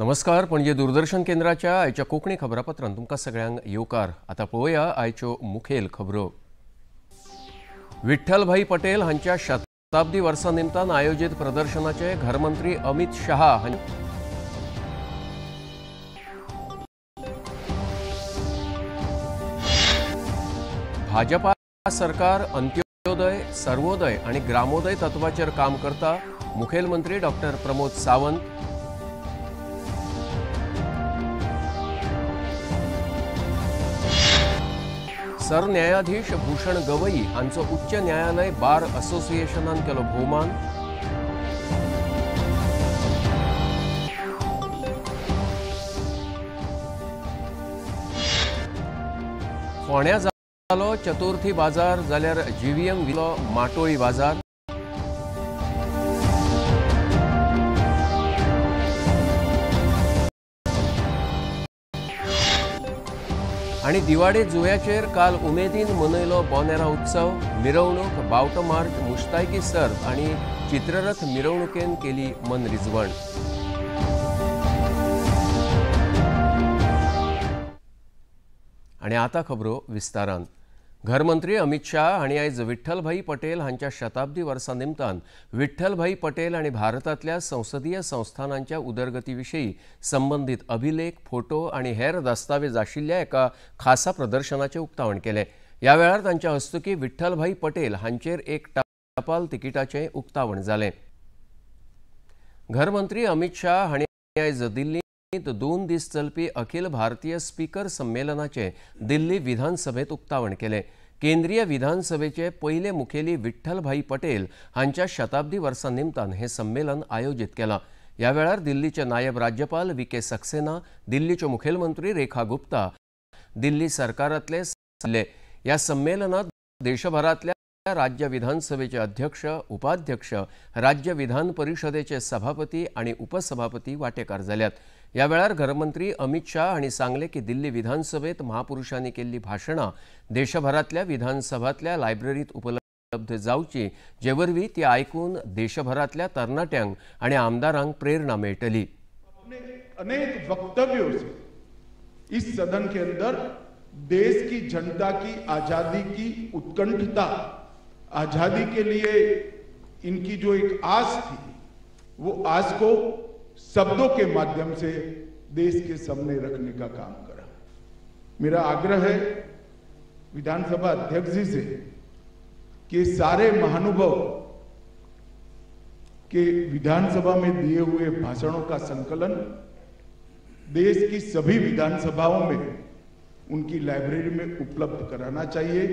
नमस्कार. पणजी दूरदर्शन केंद्राच्या आयच्या कोंकणी खबरापत्रांत तुमकां सगळ्यांक येवकार. आता पळोवया आयच्यो मुखेल खबरो. विठ्ठलभाई पटेल हांच्या शताब्दी वर्सा निमतान आयोजित प्रदर्शनाचे घरमंत्री अमित शाह हांची भाजपा सरकार अंत्योदय, सर्वोदय आणि ग्रामोदय तत्वाचेर काम करता. मुखेलमंत्री डॉक्टर प्रमोद सावंत. सरन्यायाधीश भूषण गवई हांचो उच्च न्यायालय बार असोसिएशनान केलो भोवमान. फोंड्या जालो चतुर्थी बाजार जाल्यार जीव्हीएम विलो माटोळी बाजार. आणि दिवाळे जुंव्याचेर काल उमेदीन मनयलो बोनेरा उत्सव. मिरवणूक, बावटो मार्च, मुश्तायकी सर्त आणि चित्ररथ मिरवणुकेन केली मनरिजवण. आणि आता खबरो विस्तारान. घरमंत्री अमित शाह हांणी आयज विठ्ठलभाई पटेल हांच्या शताब्दी वर्सा निमतान विठ्ठलभाई पटेल आणि भारतांतल्या संसदीय संस्थानांच्या उदरगती विशीं संबंधित अभिलेख, फोटो आणि हेर दस्तावेज आशिल्ल्या एका खासा प्रदर्शनाचें उक्तावण केलें. ह्या वेळार तांच्या हस्तुकीं विठ्ठलभाई पटेल हांचेर एक टपाल तिकिटाचें उक्तावण जालें. घरमंत्री अमित शाह हांणी आयज दिल्लींत 2 दीस चलपी अखिल भारतीय स्पीकर संमेलनाचे दिल्ली विधानसभेत उक्तावण केले. केंद्रीय विधानसभेचे पहिले मुखेली विठ्ठलभाई पटेल हांच्या शताब्दी वर्सा निमतान हे संमेलन आयोजित केलां. ह्या वेळार दिल्लीचे नायब राज्यपाल वी.के. सक्सेना, दिल्लीच्यो मुखेलमंत्री रेखा गुप्ता, दिल्ली सरकारांतले ह्या संमेलनात देशभरांतल्या राज्य विधानसभेचे अध्यक्ष, उपाध्यक्ष, राज्य विधान परिषदेचे सभापती आणि उपसभापती वांटेकार जाल्यात. ह्या वेळार घरमंत्री अमित शाह हांणी सांगले की दिल्ली विधानसभेत महापुरुषांनी केल्ली भाशणां देशभरांतल्या विधानसभांतल्या लायब्ररीत उपलब्ध जावची, जे वरवीं ती आयकून देशभरांतल्या तरणाट्यांक आणि आमदारांक प्रेरणा मेळटली. अनेक वक्तव्यों से इस सदन के अंदर देश की जनता की आजादी की उत्कंठता, आजादी के लिए इनकी जो एक आस थी, वो आस को शब्दों के माध्यम से देश के सामने रखने का काम करा. मेरा आग्रह है विधानसभा अध्यक्ष जी से कि सारे महानुभाव के विधानसभा में दिए हुए भाषणों का संकलन देश की सभी विधानसभाओं में उनकी लाइब्रेरी में उपलब्ध कराना चाहिए.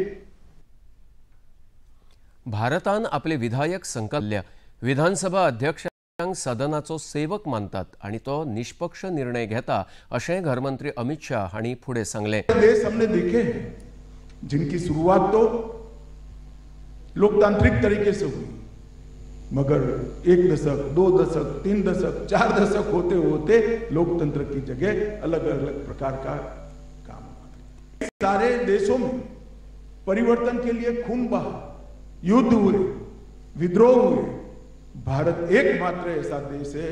भारतान आपले विधायक संकल्ल्या विधानसभा अध्यक्ष सदनाचो सेवक मानतात आणि तो निष्पक्ष निर्णय घेता, अशें घरमंत्री अमित शाह हांणी फुडें सांगलें. देश हमने देखे हैं जिनकी शुरुआत तो लोकतांत्रिक तरीके से हुई, मगर 1 दशक, 2 दशक, 3 दशक, 4 दशक होते होते लोकतंत्र की जगह अलग अलग प्रकार का काम. सारे देशों में परिवर्तन के लिए खून बहा, युद्ध हुए, विद्रोह हुए. भारत एकमात्र ऐसा देश है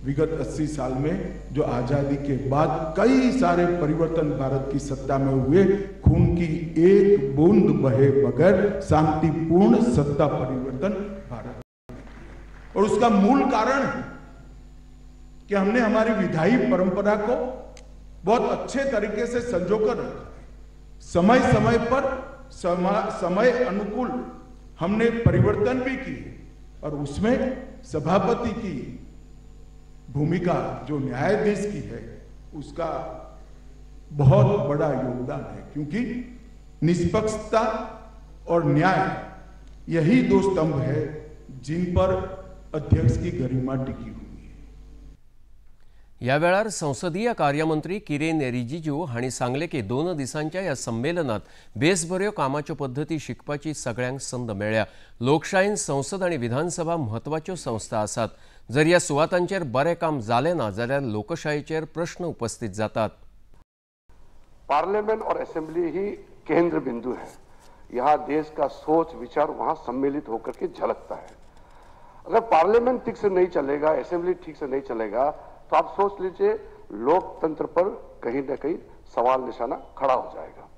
विगत 80 साल में जो आजादी के बाद कई सारे परिवर्तन भारत की सत्ता में हुए, खून की एक बूंद बहे बगैर शांतिपूर्ण सत्ता परिवर्तन भारत. और उसका मूल कारण है कि हमने हमारी विधायी परंपरा को बहुत अच्छे तरीके से संजोकर रखा. समय समय पर समय अनुकूल हमने परिवर्तन भी किए और उसमें सभापति की भूमिका जो न्यायाधीश की है उसका बहुत बड़ा योगदान है, क्योंकि निष्पक्षता और न्याय यही 2 स्तंभ है जिन पर अध्यक्ष की गरिमा टिकी हुई है. ह्या वेळार संसदीय कार्यमंत्री किरेन रिजिजू हांणी सांगले की 2 दिसांच्या ह्या संमेलनात बेसबऱ्यो कामाच्यो पद्दती शिकपाची सगळ्यांक संद मेळ्ळ्या. लोकशायेन संसद आणि विधानसभा म्हत्वाच्यो संस्था आसात. जर ह्या सुवातांचेर बरें काम जालें ना जाल्यार लोकशायेचेर प्रश्न उपस्थित जातात. पार्लियामेंट और असेंबली ही केंद्र बिंदु है. यहाँ देश का सोच विचार वहाँ सम्मिलित होकर के झलकता है. अगर पार्लियामेंट ठीक से नहीं चलेगा, असेंबली ठीक से नहीं चलेगा, तो आप सोच लीजिए लोकतंत्र पर कहीं न कहीं सवाल निशाना खड़ा हो जाएगा।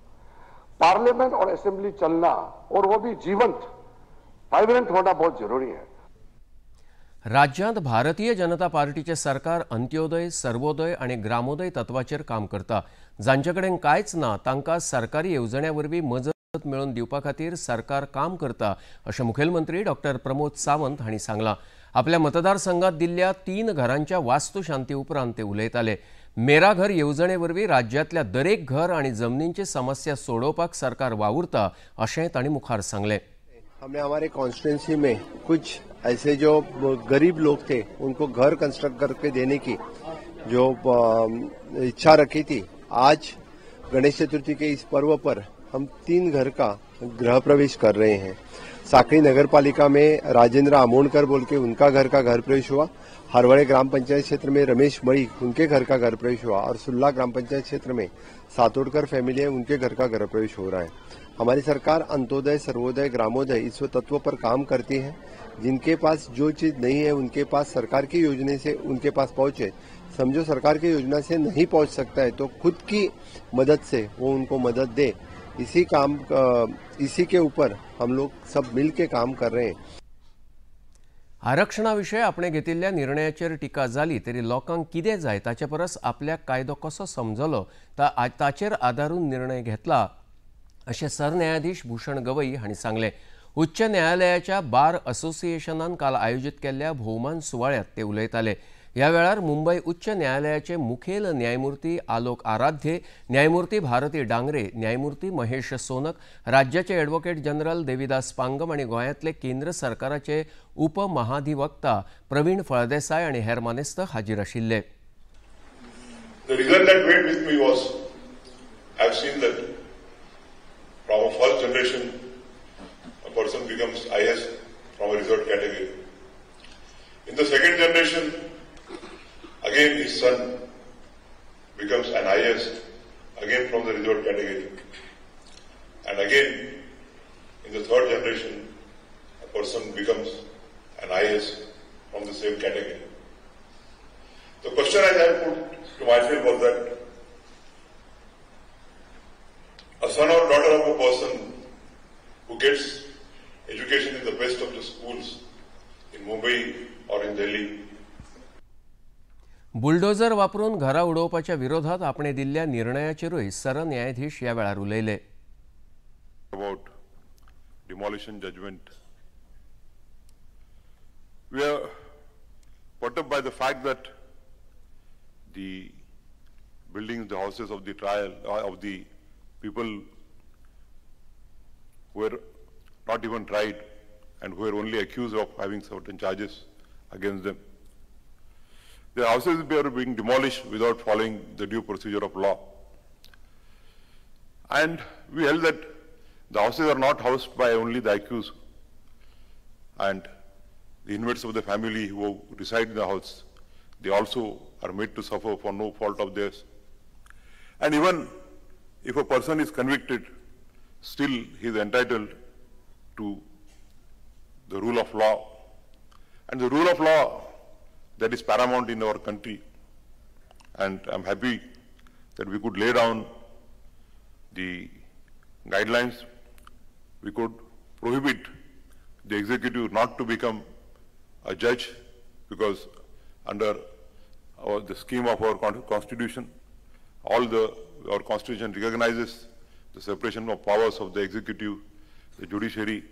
पार्लियामेंट और असेंबली चलना और वो भी जीवंत वाइब्रेंट होना बहुत जरूरी है। राज्यांत भारतीय जनता पार्टीचे सरकार अंत्योदय, सर्वोदय आणि ग्रामोदय तत्वाचेर काम करता। जांचेकडेन कांयच ना तांकां सरकारी येवजण्यांवरवीं मजत मेळोवन दिवपा खातीर सरकार काम करता अशें मुखेलमंत्री डॉक्टर प्रमोद सावंत हांणी सांगलां। आपल्या मतदारसंघात दिल्ल्या 3 घरांच्या वास्तुशांती उपरांत ते उलयताले। मेरा घर येवजणेवरवीं राज्यांतल्या दरेक घर आनी जमनींची समस्या सोडोवपाक सरकार वावुरता अशें तांणी मुखार सांगलें। हमने हमारे कॉन्स्टिट्यूंसी में कुछ ऐसे जो गरीब लोग थे उनको घर कंस्ट्रक्ट करके देने की जो इच्छा रखी थी। आज गणेश चतुर्थी के इस पर्व पर हम 3 घर का गृह प्रवेश कर रहे हैं। साकरी नगर पालिका में राजेंद्र आमोणकर बोल के उनका घर का घर प्रवेश हुआ। हरवड़े ग्राम पंचायत क्षेत्र में रमेश मई उनके घर का घर प्रवेश हुआ और सुल्ला ग्राम पंचायत क्षेत्र में सातोड़कर फैमिली है उनके घर का घर प्रवेश हो रहा है। हमारी सरकार अंत्योदय, सर्वोदय, ग्रामोदय इस तत्व पर काम करती है। जिनके पास जो चीज नहीं है उनके पास सरकार की योजना से उनके पास पहुंचे। समझो सरकार की योजना से नहीं पहुंच सकता है तो खुद की मदद से वो उनको मदद दे। इसी के ऊपर हम लोग सब मिल के काम कर रहे हैं। आरक्षणाविशयी आपणे घेतिल्ल्या निर्णयाचेर टिका जाली तरी लोकांक कितें जाय ताचे परस आपल्याक कायदो कसो समजलो ताचेर आदारून निर्णय घेतला अशें सरन्यायाधीश भूषण गवई हांणी सांगलें। उच्च न्यायालयाच्या बार असोसिएशनान काल आयोजीत केल्ल्या भोवमान सुवाळ्यात ते उलयताले। ह्या वेळार मुंबय उच्च न्यायालयाचे मुखेल न्यायमूर्ती आलोक आराध्य, न्यायमूर्ती भारती डांगरे, न्यायमूर्ती महेश सोनक, राज्याचे एडव्होकेट जनरल देविदास पांगम आणि गोंयांतले केंद्र सरकाराचे उपमहाधिवक्ता प्रवीण फळदेसाय आणि हेर मानेस्त हाजीर आशिल्ले। The result that went with me was I've seen that from a first generation a person becomes IS from a reserved category. In the second generation, again his son becomes an IS, again from the reserved category. And again, in the third generation, a person becomes an IS from the same category. The question I have put to myself was that a son or daughter of a person who gets education in the best of the schools in Mumbai or in Delhi. Bulldozer वापरून घरा उडोवपाच्या विरोधात आपणे दिल्ल्या निर्णयाचेरूय सरन्यायाधीश ह्या वेळार उलयले। About demolition judgment, we are put up by the fact that the buildings, the houses of the trial of the people who were not even tried and who were only accused of having certain charges against them, the houses were being demolished without following the due procedure of law. And we held that the houses are not housed by only the accused and the inmates of the family who reside in the house. They also are made to suffer for no fault of theirs. And even if a person is convicted, still he is entitled to the rule of law. And the rule of law that is paramount in our country. And I'm happy that we could lay down the guidelines. We could prohibit the executive not to become a judge because under the scheme of our constitution, our constitution recognizes the separation of powers of the executive, the judiciary,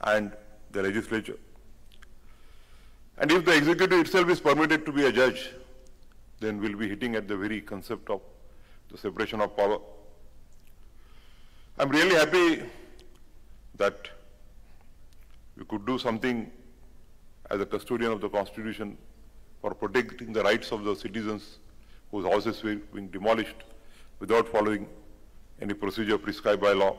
and the legislature. And if the executive itself is permitted to be a judge, then we'll be hitting at the very concept of the separation of power. I'm really happy that we could do something as a custodian of the Constitution for protecting the rights of the citizens whose houses were being demolished without following any procedure prescribed by law.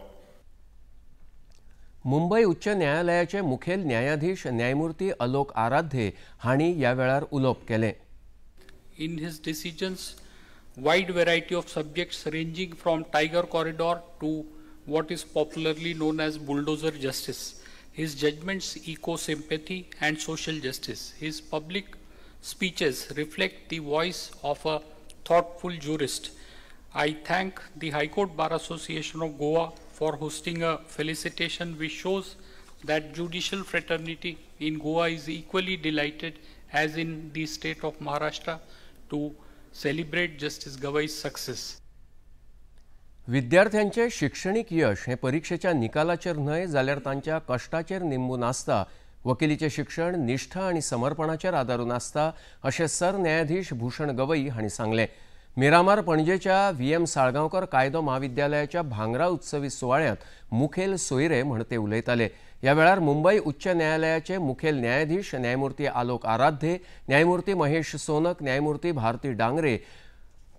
Mumbai उच्च न्यायालयाचे मुखेल न्यायाधीश न्यायमूर्ती आलोक आराध्य हांणी या वेळार उलोवप केलें। In his decisions, wide variety of subjects ranging from Tiger Corridor to what is popularly known as bulldozer justice. His judgments echo sympathy and social justice. His public speeches reflect the voice of a thoughtful jurist. I thank the High Court Bar Association of Goa for hosting a felicitation which shows that judicial fraternity in Goa is equally delighted as in the state of Maharashtra to celebrate Justice Gawai's success. विद्यार्थ्यांचे शिक्षणीक यश हे परीक्षेच्या निकालाचेर न्हय जाल्यार तांच्या कश्टाचेर निंबून आसता. वकिलीचे शिक्षण निष्ठा आनी समर्पणाचेर आदारून आसता अशें सरन्यायाधीश भूषण गवई हांणी सांगलें. मिरामार पणजेच्या व्ही.एम. साळगांवकर कायदो महाविद्यालयाच्या भांगरा उत्सवी सुवाळ्यांत मुखेल सोयरे म्हण ते उलयताले. ह्या वेळार मुंबय उच्च न्यायालयाचे मुखेल न्यायाधीश न्यायमूर्ती आलोक आराध्ये, न्यायमूर्ती महेश सोनक, न्यायमूर्ती भारती डांगरे,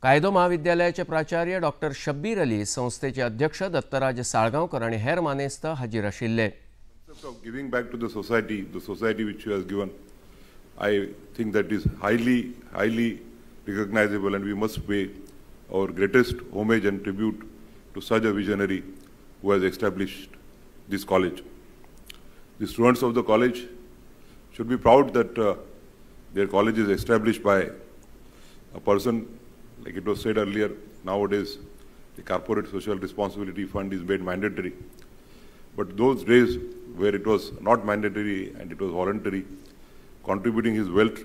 कायदो महाविद्यालयाचे प्राचार्य डॉक्टर शब्बीर अली, संस्थेचे अध्यक्ष दत्तराज साळगांवकर आनी हेर मानेस्त हाजीर आशिल्ले. Of giving back to the society which you has given, I think that is highly recognizable, and we must pay our greatest homage and tribute to such a visionary who has established this college. The students of the college should be proud that their college is established by a person, like it was said earlier. Nowadays, the corporate social responsibility fund is made mandatory. But those days where it was not mandatory and it was voluntary, contributing his wealth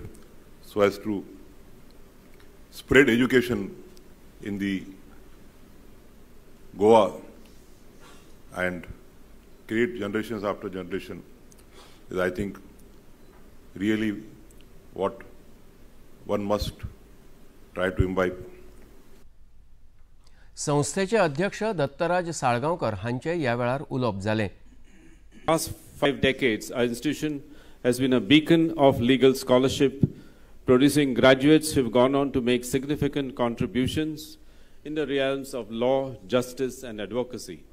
so as to spread education in the Goa and create generations after generation is, I think, really what one must try to imbibe. संस्थेचे अध्यक्ष दत्तराज साळगांवकर हांचे ह्या वेळार उलोवप जालें. Last 5 decades, our institution has been a beacon of legal scholarship, producing graduates who have gone on to make significant contributions in the realms of law, justice, and advocacy.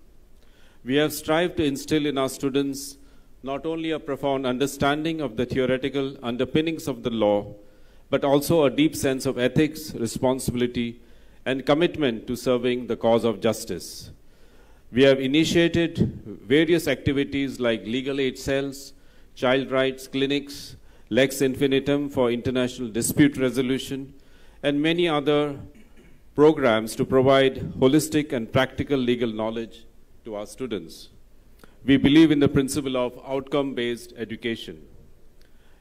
We have strived to instill in our students not only a profound understanding of the theoretical underpinnings of the law, but also a deep sense of ethics, responsibility, and commitment to serving the cause of justice. We have initiated various activities like legal aid cells, child rights clinics, Lex Infinitum for international dispute resolution, and many other programs to provide holistic and practical legal knowledge to our students. We believe in the principle of outcome-based education.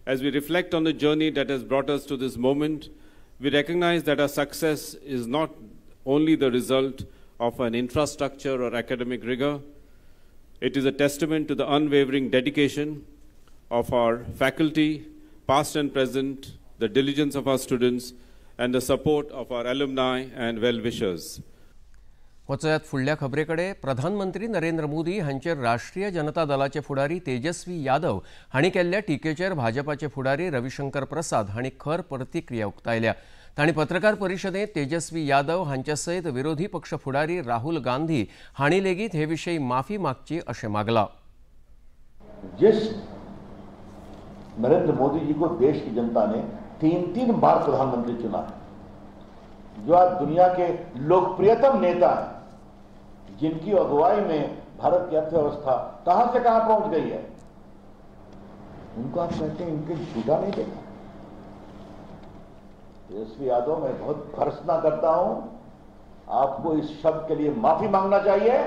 As we reflect on the journey that has brought us to this moment, we recognize that our success is not only the result of an infrastructure or academic rigor. It is a testament to the unwavering dedication of our faculty, past and present, the diligence of our students, and the support of our alumni and well-wishers. वचयात फुडल्या खबरेकडे. प्रधानमंत्री नरेंद्र मोदी हांचेर राष्ट्रीय जनता दलाचे फुडारी तेजस्वी यादव हांणी केल्ल्या टिकेचेर भाजपाचे फुडारी रविशंकर प्रसाद हांणी खर प्रतिक्रिया उक्तायल्या. तांणी पत्रकार परिशदेंत तेजस्वी यादव हांचे सयत विरोधी पक्ष फुडारी राहुल गांधी हांणी लेगीत हे विशयी माफी मागची अशें मागलां. जिस नरेंद्र मोदी जी को देश की जनता ने 3 बार प्रधानमंत्री चुना है, जो आज दुनिया के लोकप्रियतम नेता हैं, जिनकी अगुवाई में भारत की अर्थव्यवस्था कहां से कहां पहुंच गई है, उनको आप कहते हैं इनके झूठा नहीं देखा. तेजस्वी यादव, मैं बहुत भर्त्सना करता हूं, आपको इस शब्द के लिए माफी मांगना चाहिए.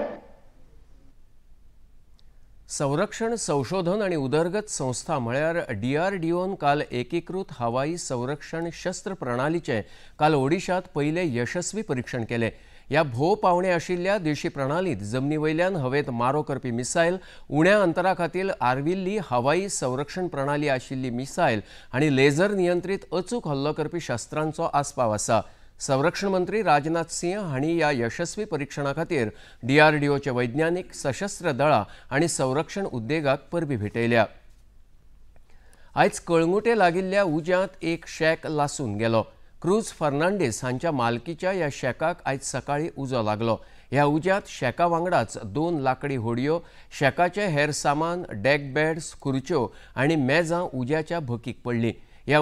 संरक्षण संशोधन आणि उदरगत संस्था म्हळ्यार DRDOन काल एकीकृत हवाई संरक्षण शस्त्र प्रणालीचे काल ओडिशात पहिले यशस्वी परीक्षण केले. ह्या भोव पावणे आशिल्ल्या देशी प्रणालीत जमनीवयल्यान हवेत मारो करपी मिसायल, उण्या अंतरा खातीर आर्विल्ली हवाई संरक्षण प्रणाली आशिल्ली मिसायल आनी लेझर नियंत्रित अचूक हल्लो करपी शस्त्रांचो आस्पाव आसा. संरक्षण मंत्री राजनाथ सिंह हांणी ह्या यशस्वी परीक्षणा खातीर DRDOचे वैज्ञानीक, सशस्त्र दळां आनी संरक्षण उद्देगाक परबी भेटयल्या. आयज कळंगुटे लागिल्ल्या उज्यांत एक शेक लासून गेलो. क्रूज फर्नांडीस हांच्या मालकीच्या ह्या शेकाक आयज सकाळी उजो लागलो. ह्या उज्यांत शेका वांगडाच 2 लाकडी होडयो, शेकाचे हेर सामान, डेक बेड्स, खुर्च्यो आनी मेजां उज्याच्या भकीक पडलीं. ह्या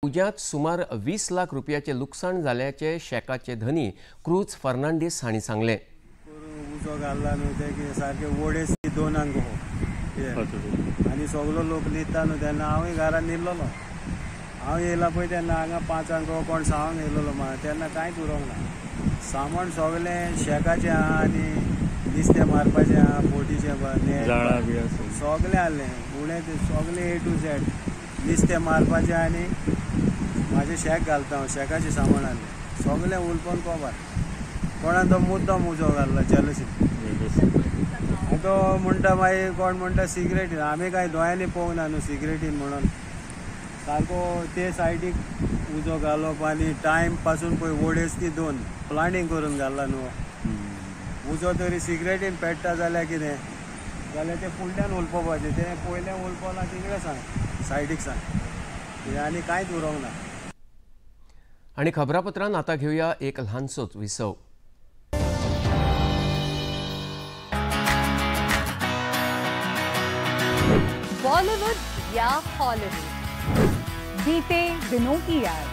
उज्यांत सुमार 20 लाख रुपयाचे लुकसाण जाल्याचे शेकाचे धनी क्रूज फर्नांडीस हांणी सांगलें. उजो घाल्ला न्हू ते की सारके वडेस 2 अंग आनी सगलो लोक न्हिदता न्हू तेन्ना हांवूय घरान न्हिदलोलो. हांव येयला पळय तेन्ना हांगा 5 कोण 6 येयलो म्हाका तेन्ना कांयच उरोंक ना. सामान सगळें शेकाचें आहा आनी नुस्तें मारपाचें आहा, बोटीचें सगळें आहलें उणें तें सगळें A to Z. नुस्तें मारपाचें आनी म्हाजें शेक घालता हांव, शेकाचें सामान आहलें सगळें उलपन कोबार. कोणान तो मुद्दम उजो घाल्लो जेलसीन. तो म्हणटा मागीर कोण म्हणटा सिगरेटीन. आमी कांय दोळ्यांनी पळोवंक ना न्हू सिगरेटीन म्हणून. सारको ते सायडीक उजो घालप आनी टायम पासून पळय वोडेस ती 2 प्लानिंग करून घाल्ला न्हू. उजो तरी सिगरेटीन पेट्टा जाल्यार कितें जाल्यार ते फुडल्यान उलपपाचें. तें पयलें उलपलां तिकडे सांग सायडीक सांग आनी कांयच उरोंक ना. आणि खबरापत्रांत आता घेऊया एक ल्हानसोच विसव. बॉलीवुड या हॉलीवुड, बीते दिनों की याद,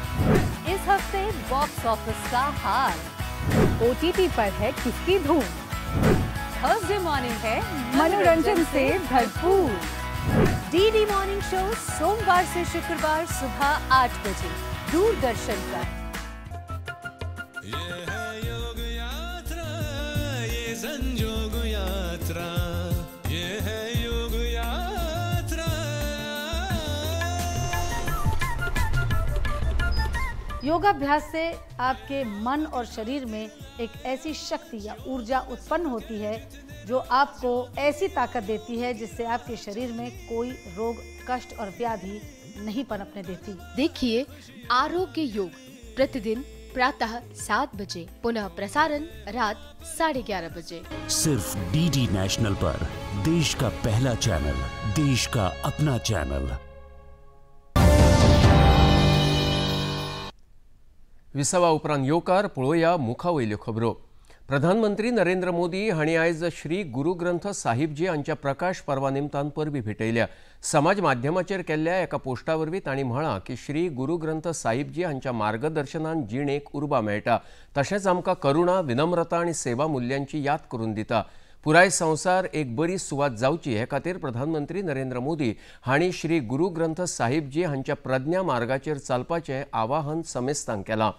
इस हफ्ते बॉक्स ऑफिस का हाल, OTT पर है किसकी धूम, थर्सडे मॉर्निंग है मनोरंजन से भरपूर. DD मॉर्निंग शो सोमवार से शुक्रवार सुबह 8 बजे दूरदर्शन पर. ये है योग यात्रा, ये संयोग यात्रा, ये है योग यात्रा. योगाभ्यास से आपके मन और शरीर में एक ऐसी शक्ति या ऊर्जा उत्पन्न होती है जो आपको ऐसी ताकत देती है जिससे आपके शरीर में कोई रोग, कष्ट और व्याधि नहीं पनपने देती. देखिए आरोग्य योग प्रतिदिन प्रातः 7 बजे, पुनः प्रसारण रात 11:30 बजे. सिर्फ DD नेशनल पर, देश का पहला चैनल, देश का अपना चैनल. विसवा उपरांत येवकार पळोवया मुखावयल्यो खबरो. प्रधानमंत्री नरेंद्र मोदी हांणी आयज श्री गुरू ग्रंथ साहिबजी हांच्या प्रकाश पर्वा निमतान परबी भेटयल्या. समाज माध्यमाचेर केल्ल्या एका पोस्टा वरवीं तांणी म्हळां की श्री गुरू ग्रंथ साहिबजी हांच्या मार्गदर्शनान जिणेक उर्बा मेळटा. तशेंच आमकां करुणा, विनम्रता आनी सेवा मुल्यांची याद करून दिता. पुराय संवसार एक बरी सुवात जावची हे खातीर प्रधानमंत्री नरेंद्र मोदी हांणी श्री गुरू ग्रंथ साहिबजी हांच्या प्रज्ञा मार्गाचेर चलपाचें आवाहन समेस्तांक केलां.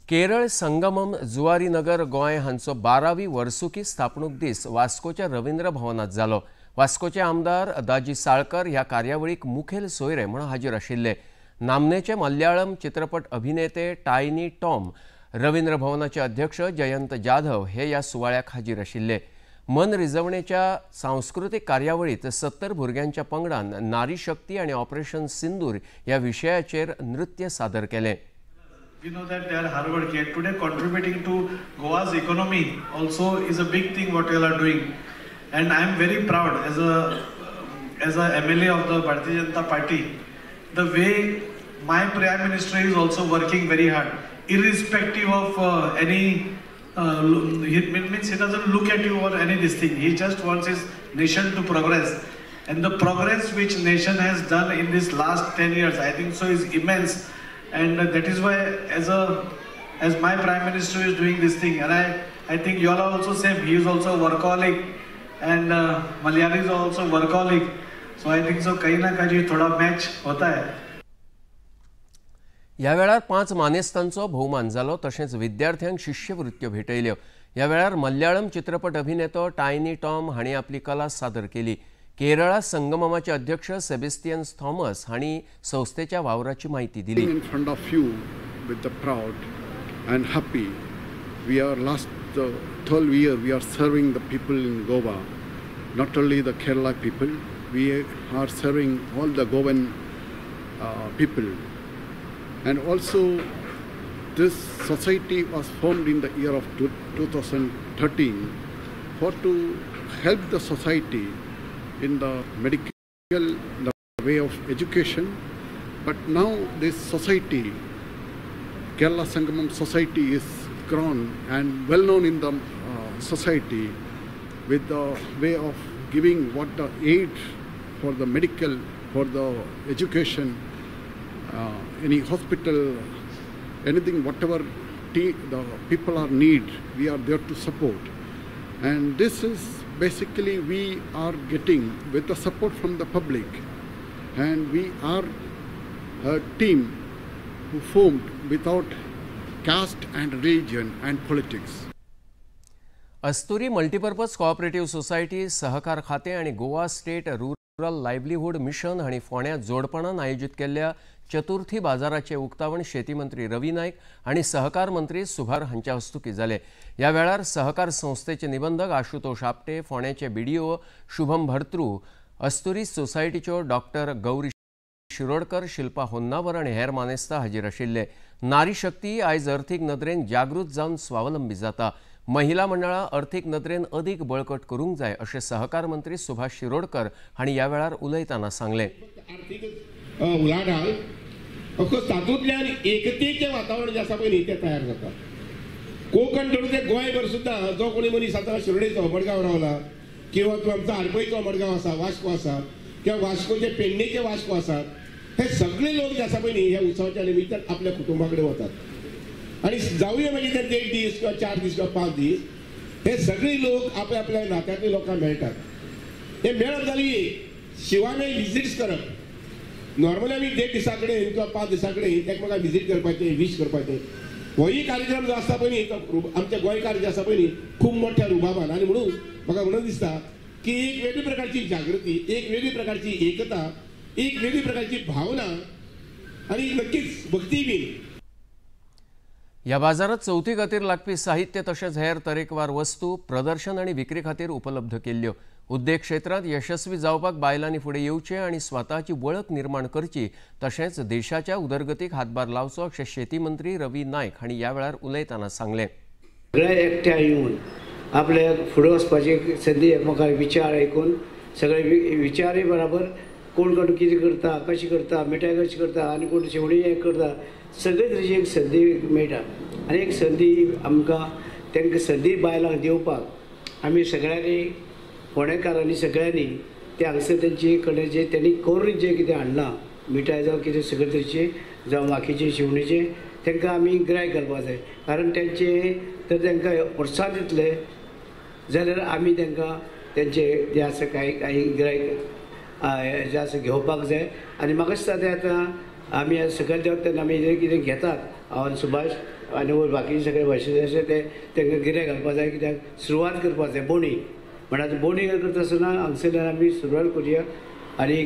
केरळ संगमम जुवारी नगर गोंय हांचो 12वी वर्सुकी स्थापणूक दीस वास्कोच्या रवींद्र भवनात जालो. वास्कोचे आमदार दाजी साळकर ह्या कार्यावळीक मुखेल सोयरे म्हूण हाजीर आशिल्ले. नामनेचे मल्याळम चित्रपट अभिनेते टायनी टॉम, रवींद्र भवनाचे अध्यक्ष जयंत जाधव हे ह्या सुवाळ्याक हाजीर आशिल्ले. मनरिजवणेच्या सांस्कृतीक कार्यावळीत 70 भुरग्यांच्या पंगडान नारी शक्ती आणि ऑपरेशन सिंदूर ह्या विशयाचेर नृत्य सादर केलें. We know that they are hardworking and today contributing to Goa's economy also is a big thing what you all are doing. And I am very proud as a MLA of the Bharatiya Janata Party, the way my Prime Minister is also working very hard, irrespective of any. He doesn't look at you or any this thing. He just wants his nation to progress, and the progress which nation has done in this last 10 years, I think so is immense. And that is why as my Prime Minister is doing this thing, and I think you all are also same. He is also a workaholic, and Malayalis are also workaholic. So I think so kahin na kahin thoda match hota hai. ह्या वेळार 5 मानेस्तांचो भोवमान जालो. तशेंच विद्यार्थ्यांक शिश्यवृत्त्यो भेटयल्यो. ह्या वेळार मल्याळम चित्रपट अभिनेतो टायनी टॉम हांणी आपली कला सादर केली. केरळा संगममाचे अध्यक्ष सेबेस्टियन थॉमस हांणी संस्थेच्या वावराची माहिती दिली. In front of you with the proud and happy. We are last 12 years we are serving the people in Goa, not only the Kerala people. We are serving all the Goan people, and also this society was formed in the year of 2013 for to help the society in the medical, the way of education. But now this society, Kerala Sangamam society, is grown and well known in the society with the way of giving what the aid for the medical, for the education, any hospital, anything, whatever the people are need, we are there to support. And this is basically we are getting with the support from the public, and we are a team who formed without caste and religion and politics. अस्तुरी multipurpose cooperative society, सहकार खाते आणि Goa state rural livelihood mission हांणी फोंड्यां जोडपणान आयोजीत केल्ल्या चतुर्थी बाजाराचे उक्तावण शेती मंत्री रवी नाईक आणि सहकार मंत्री सुभार हांच्या हस्तुकी जाले। ह्या वेळार सहकार संस्थेचे निबंधक आशुतोष आपटे, फोंड्याचे बीडीओ शुभम भरत्रू, अस्तुरी सोसायटीच्यो डॉक्टर गौरी शिरोडकर, शिल्पा होन्नावर आणि हेर मानेस्ता हाजीर आशिल्ले। नारी शक्ती आयज अर्थीक नदरेन जागृत जावन स्वावलंबी जाता। महिला मंडळां अर्थीक नदरेन अदीक बळकट करूंक जाय अशें सहकार मंत्री सुभाष शिरोडकर हांणी ह्या वेळार उलयतना सांगलें। ऑफकोर्स तातूंतल्यान एकतेचें वातावरण जें आसा पळय तें तयार जाता। कोंकण धरून ते गोंयभर सुद्दां जो कोणी मनीस आतां शिरोडेचो मडगांव रावला किंवा तूं आमचो आरपयचो मडगांव आसा, वास्को आसा किंवा वास्कोचे पेडणेचे वास्को आसात, हे सगळे लोक जे आसा पळय न्ही ह्या उत्सवाच्या निमित्तान आपल्या कुटुंबा कडेन वतात आणि जावया मागीर ते 1 दीस किंवा 4 दीस किंवा 5 दीस हे सगळे लोक आपल्या आपल्या नात्यांतले लोकांक मेळटात। हे मेळप जाली शिवामे विजिट्स करप। नॉर्मली आमी 1.5 दिसा कडेन किंवा 5 दिसा कडेन एकमेकांक विजीट करपाचें, विश करपाचें, होय कार्यक्रम जो आसता पळय न्ही आमच्या गोंयकार जे आसा पळय न्ही खूब मोठ्या रुबाबान आणि म्हणून म्हाका म्हणून दिसता की एक वेगळी प्रकारची जागृती, एक वेगळी प्रकारची एकता, एक वेगळी प्रकारची भावना आणि नक्कीच भक्ती बी। ह्या बाजारात चवथी खातीर लागपी साहित्य तशेंच हेर तरेकवार वस्तू प्रदर्शन आणि विक्री खातीर उपलब्ध केल्ल्यो। उद्देग क्षेत्रांत यशस्वी जावपाक बायलांनी फुडें येवचें आणि स्वताची वळख निर्माण करची, तशेंच देशाच्या उदरगतीक हातभार लावचो अशें शेती मंत्री रवी नाईक हांणी ह्या वेळार उलयतना सांगलें। सगळे एकठांय येवन आपल्या फुडें वचपाची संदी एकमेकांक विचार आयकून सगळे विचारी बराबर कोण कोण कितें करता, कशें करता, मिठाई कशी करता आणि कोण शेवणी हें करता, सगळे तरेची एक संदी मेळटा आनी एक संदी आमकां तांकां संदी बायलांक दिवपाक आमी सगळ्यांनी फोंडेकारांनी सगळ्यांनी ते हांगसर तेंचे कडेन जे त्यांनी करून जे कितें हाडलां मिठाई जावं कितें सगळे तरेचे जावं माखीचे शिवणीचे तांकां आमी गिरायक घालपाक जाय। कारण तेंचे तर तांकां प्रोत्साहन दितले जाल्यार आमी तांकां तेंचे जे आसा काही गिरायक जे आसा घेवपाक जाय। आनी म्हाका दिसता ते आतां आमी सकयल देवता आमी कितें घेतात हांव सुभाष आनी बाकी सगळे भाशेचे अशे ते तांकां गिरायक घालपाक जाय। कित्याक सुरवात करपाक जाय बोणी म्हणल्यार बोणी करता आसतना हांगसरल्यान आमी सुरवात करुया आनी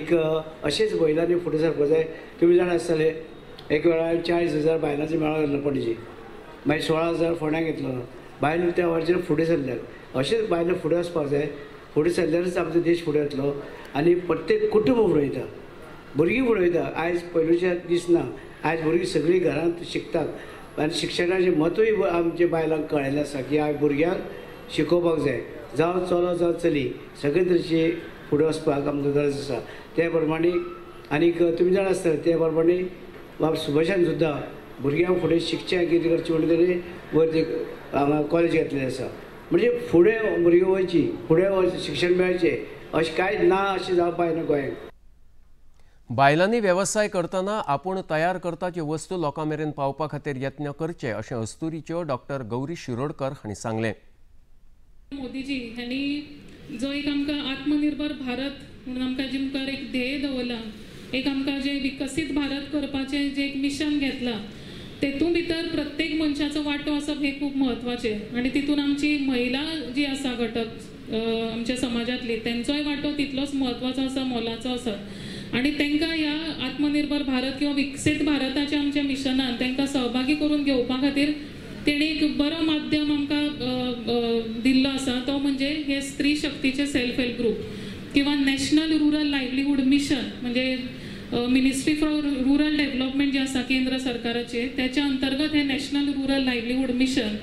अशेंच महिलांनी फुडें सरपाक जाय। तुमी जाणा आसतले एक वेळार 40,000 बायलांचो मेळो जाल्लो पणजे, मागीर 16,000 फोंड्याक घेतलो, बायलो त्या वरच्यान फुडें सरल्यात। अशेंच बायलो फुडें वचपाक जाय, फुडें सरल्यारच आमचो देश फुडें वतलो आनी प्रत्येक कुटुंब फुडें वयता, भुरगीं फुडें वयता। आयज पयलुचे दीस ना, आयज भुरगीं सगळीं घरांत शिकतात आनी शिक्षणाचें म्हत्वूय आमच्या बायलांक कळ्ळेलें आसा की आयज भुरग्यांक शिकोवपाक जाय, जावं चलो जावं चली सगळे तरेचे फुडें वचपाक आमकां गरज आसा। ते प्रमाणे आनीक तुमी जाणा आसतले ते प्रमाणे बाब सुभाषान सुद्दां भुरग्यांक फुडें शिकचें कितें करचें म्हणून तेणी वयर ते हांगा कॉलेज घेतलेलें आसा। म्हणजे फुडें भुरगीं वयची, फुडें शिक्षण मेळचें अशें कांय ना अशें जावपाक जायना गोंयांत। बायलांनी वेवसाय करतना आपूण तयार करताच्यो वस्तू लोकां मेरेन पावपा खातीर यत्न करचे अशें अस्तुरीच्यो डॉक्टर गौरी शिरोडकर हांणी सांगलें। मोदीजी हांणी जो एक आमकां आत्मनिर्भर भारत म्हणून आमकां जे मुखार एक ध्येय दवरला, एक आमकां जे विकसीत भारत करपाचें जे एक मिशन घेतलां, तेतून भितर प्रत्येक मनशाचो वांटो आसप हे खूब म्हत्वाचें आनी तितून आमची महिला जी आसा घटक आमच्या समाजातली तेंचोय वांटो तितलोच म्हत्वाचो आसा, मोलाचो आसा आनी तांकां ह्या आत्मनिर्भर भारत किंवा विकसीत भारताच्या आमच्या मिशनान तांकां सहभागी करून घेवपा खातीर तेणे एक बरो माध्यम आमकां दिल्लो आसा, तो म्हणजे हे स्त्री शक्तीचे सेल्फ हेल्प ग्रुप किंवा नॅशनल रुरल लायव्हलीहूड मिशन म्हणजे मिनिस्ट्री फॉर रुरल डेव्हलपमेंट जे आसा केंद्र सरकाराचे त्याच्या अंतर्गत हे नॅशनल रुरल लायव्हलीहूड मिशन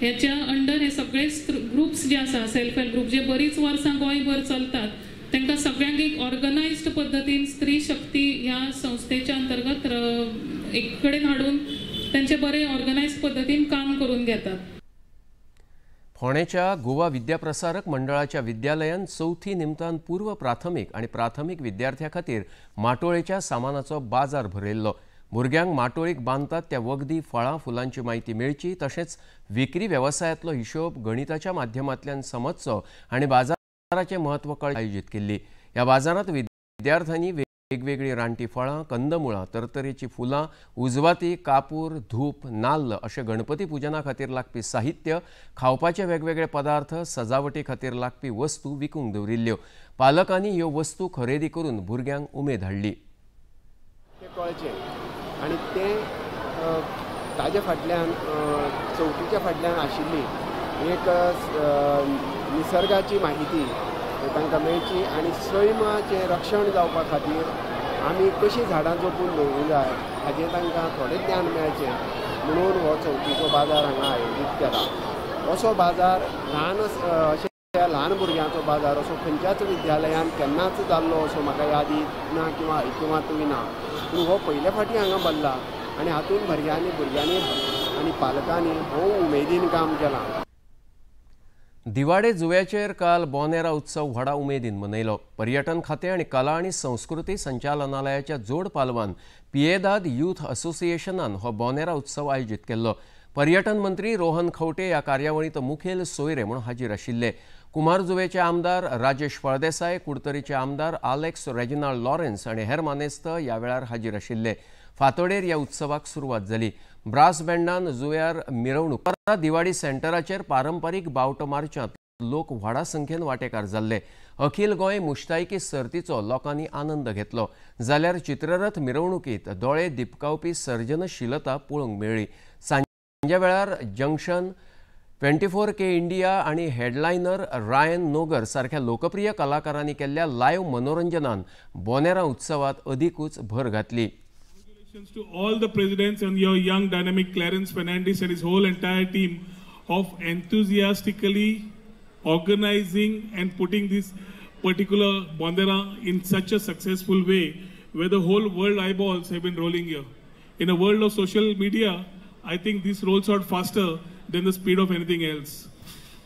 ह्याच्या अंडर हे सगळे ग्रुप्स जे आसा सेल्फ हेल्प ग्रुप जे बरीच वर्सां गोंयभर चलतात तांकां सगळ्यांक एक ऑर्गनायज्ड पद्दतीन स्त्री शक्ती ह्या संस्थेच्या अंतर्गत एक कडेन हाडून त्यांचे बरे ऑर्गनायज्ड पद्दतीन काम करून घेतात। फोंडेच्या गोवा विद्याप्रसारक मंडळाच्या विद्यालयान चवथी निमतान पूर्व प्राथमीक आणि प्राथमीक विद्यार्थ्यां खातीर माटोळेच्या सामानाचो बाजार भरयल्लो। भुरग्यांक माटोळीक बांदतात त्या वखदी फळां फुलांची म्हायती मेळची, तशेंच विक्री वेवसायांतलो हिशोब गणिताच्या माध्यमांतल्यान समजचो आनी बाजाराचें म्हत्व कळपाक आयोजीत केल्ली। ह्या बाजारांत विद्यार्थ्यांनी वेगवेगळी रानटी फळां, कंदमुळां, तरतरेची फुलां, उजवाती, कापूर, धूप, नाल्ल अशें गणपती पुजना खातीर लागपी साहित्य, खावपाचे वेगवेगळे पदार्थ, सजावटी खातीर लागपी वस्तू विकूंक दवरिल्ल्यो. पालकांनी ह्यो वस्तू खरेदी करून भुरग्यांक उमेद हाडली. आनी ते ताजे फाटल्यान चवथीच्या फाटल्यान आशिल्ली एक निसर्गाची माहिती तांकां मेळची आनी सैमाचें रक्षण जावपा खातीर आमी कशीं झाडां जपून दवरूंक जाय हाचें तांकां थोडें ज्ञान मेळचें म्हणून हो चवथीचो बाजार हांगा आयोजीत केला. असो बाजार अशें ल्हान भुरग्यांचो बाजार असो खंयच्याच विद्यालयान केन्नाच जाल्लो असो म्हाका यादीत ना किंवा आयकिवांतूय ना. पूण हो पयले फावटी हांगा भरला आनी हातूंत भुरग्यांनी आनी पालकांनी भोव उमेदीन काम केलां. दिवाडे जुव्याचेर काल बोनेरा उत्सव व्हडा उमेदीन मनयलो. पर्यटन खातें आनी कला आनी संस्कृती संचालनालयाच्या जोड पालवान पियेदाद यूथ असोसिएशनान हो बोनेरा उत्सव आयोजीत केल्लो. पर्यटन मंत्री रोहन खंवटे ह्या कार्यावळींत मुखेल सोयरे म्हूण हाजीर आशिल्ले. कुमार जुवेचे आमदार राजेश फळदेसाय, कुडतरीचे आमदार आलेक्स रेजिनाल्ड लॉरेन्स आनी हेर मानेस्त ह्या वेळार हाजीर आशिल्ले. फातोडेर ह्या उत्सवाक सुरवात जाली. ब्रास बँडान जुव्यार मिरवणूक. दिवाडी सेंटराचेर पारंपारीक बावटो मारच्यांत लोक व्हडा संख्येन वांटेकार जाल्ले. अखिल गोंय मुश्तायकी सर्तीचो लोकांनी आनंद घेतलो. जाल्यार चित्ररथ मिरवणुकीत दोळे दिपकावपी सर्जनशीलता पळोवंक मेळ्ळी. सांजे वेळार जंक्शन, 24K इंडिया आणि हेडलायनर रायन नोगर सारख्या लोकप्रिय कलाकारांनी केल्ल्या लायव्ह मनोरंजनान बोनेरा उत्सवात अधिकूच भर घातली. To all the presidents and your young dynamic Clarence Fernandez and his whole entire team of enthusiastically organizing and putting this particular Bonera in such a successful way where the whole world eyeballs have been rolling here. In a world of social media, I think this rolls out faster than the speed of anything else.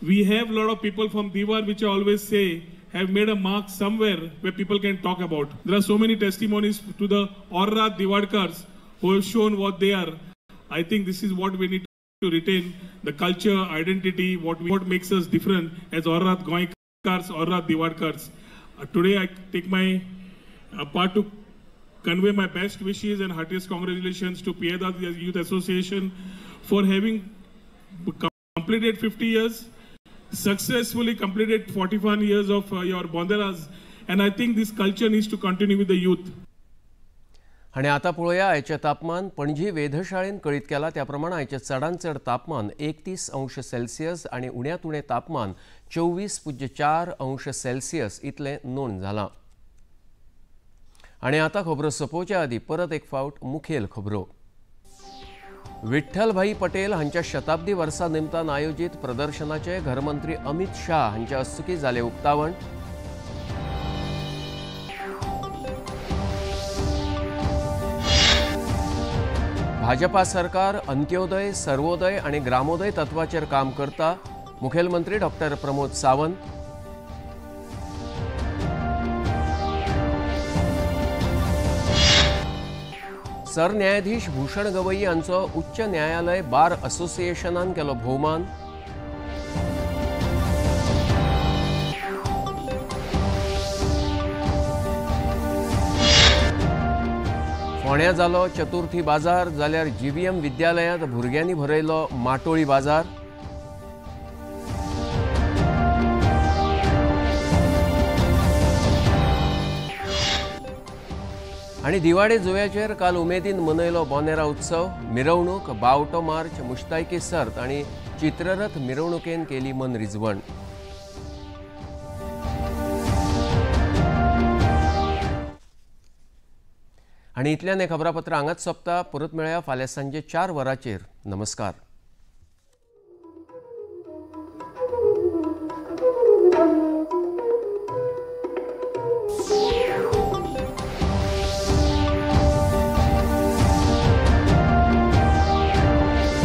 We have a lot of people from Diwar, which I always say have made a mark somewhere where people can talk about. There are so many testimonies to the Orrat Diwadkars who have shown what they are. I think this is what we need to retain, the culture, identity, what makes us different as Orrat Goinkars, Orrat Diwadkars. Today I take my part to convey my best wishes and heartiest congratulations to Piedad Youth Association for having completed 50 years, successfully completed 41 years of your Bonderas, and I think this culture needs to continue with the youth. आणि आता पळोवया आयचे तापमान. पणजी वेधशाळेन कळीत केला त्या प्रमाण आयचे चडांत चड तापमान 31 अंश सेल्सियस आणि उण्यांत उणें तापमान 24.4 अंश सेल्सियस इतलें नोंद जालां. आणि आता खबरो सोंपोवचे आदीं परत एक फावट मुखेल खबरो. विठ्ठलभाई पटेल हांच्या शताब्दी वर्सा निमतान आयोजीत प्रदर्शनाचे घरमंत्री अमित शाह हांच्या हस्तुकीं जालें उक्तावण. भाजपा सरकार अंत्योदय, सर्वोदय आणि ग्रामोदय तत्वाचेर काम करता. मुखेलमंत्री डॉक्टर प्रमोद सावंत. सरन्यायाधीश भूषण गवई हांचो उच्च न्यायालय बार असोसिएशनान केलो भोवमान. फोंड्यां जालो चतुर्थी बाजार, जाल्यार GVM विद्यालयांत भुरग्यांनी भरयलो माटोळी बाजार. आणि दिवाडे जुव्याचेर काल उमेदीन मनयलो बोनेरा उत्सव. मिरवणूक, बावटो मार्च, मुश्तायकी सर्त आणि चित्ररथ मिरवणुकेन केली मनरिजवण. आणि इतल्यान हे खबरापत्र हांगाच सोंपता. परत मेळया फाल्यां सांजे 4 वरांचेर. नमस्कार.